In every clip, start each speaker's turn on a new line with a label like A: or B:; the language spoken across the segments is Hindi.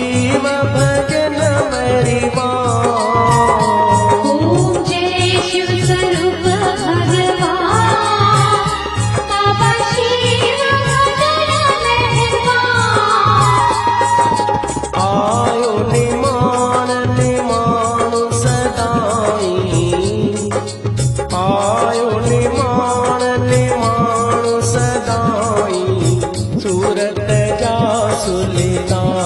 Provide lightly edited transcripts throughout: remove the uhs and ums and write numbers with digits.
A: शिव भजन मरिवा।
B: ओम जय शिव स्वरूप भगवान, बाबा शिव भजन मरिवा।
A: आयो निमान सदाई, आयो निमान सदाई, सूरत जा सुल्तान।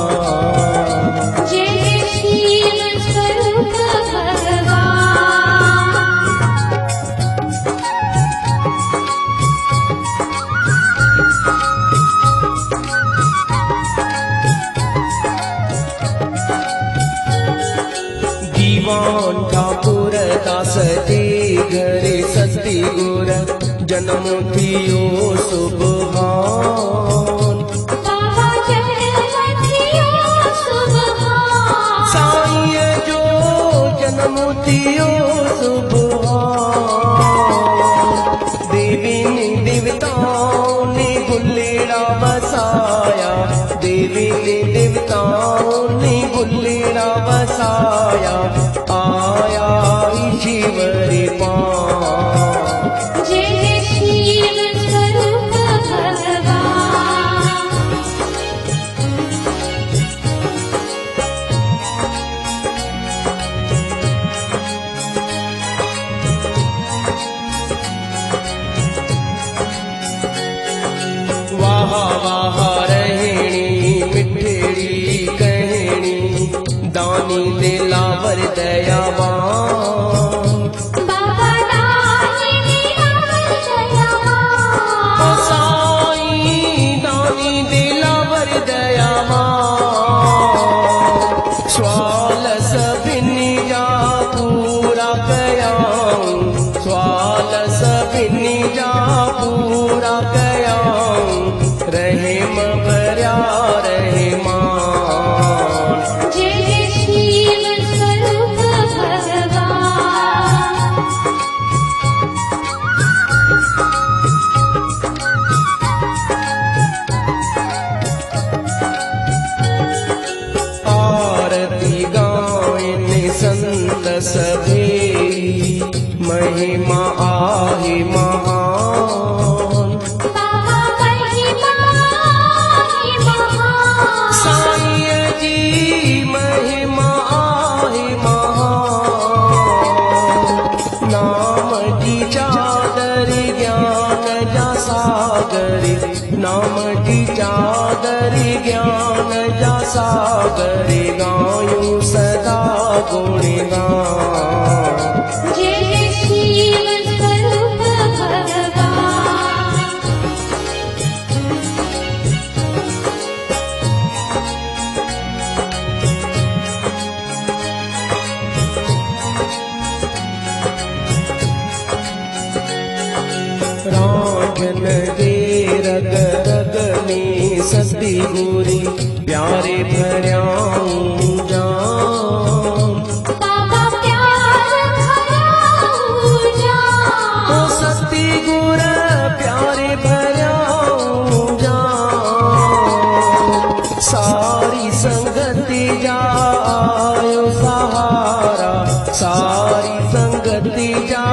B: जय शिव स्वरूप भगवान।
A: दीवान ठाकुर दास जी घरे सती गुर, जन्म थियो सुबहान।
B: बाबा जन्म थियो सुबहान।
A: साईं जो जन्म थियो सुबहान। देवी ने देवताओं ने गुलेड़ा बसाया, देवी ने देवताओं ने गुलेड़ा बसाया, आया ईश्वरी पान।
B: जय शिव स्वरूप भगवान।
A: वाह वाह रहणी मिठड़ी कहणी, दानी दिलावर दयावान।
B: बाबा दानी दिलावर दयावान।
A: साईं दानी दिलावर दयावान। स्वाल सभिनी जा पूरा कयाऊं, स्वाल सभिनी जा पूरा कयाऊं, रहम भरिया रहमान।
B: जय शिव स्वरूप भगवान।
A: आरती गायन संत सभेरी, महिमा आहि महान।
B: बाबा महिमा ही महान।
A: साईं जी महिमा आहि महान। नाम जी चादर ज्ञान जा सागरी, नाम जी चादर ज्ञान जा सागरी, गायूं सदा गुणगान।
B: जय शिव स्वरूप भगवान।
A: राजन दे रग रग में सती गुरी, प्यारे भरियाऊं जान।
B: बाबा प्यार भराऊं जान।
A: ओ सती गुर प्यारे भरियाऊं जान। सारी संगति जायो सहारा, सारी संगति जा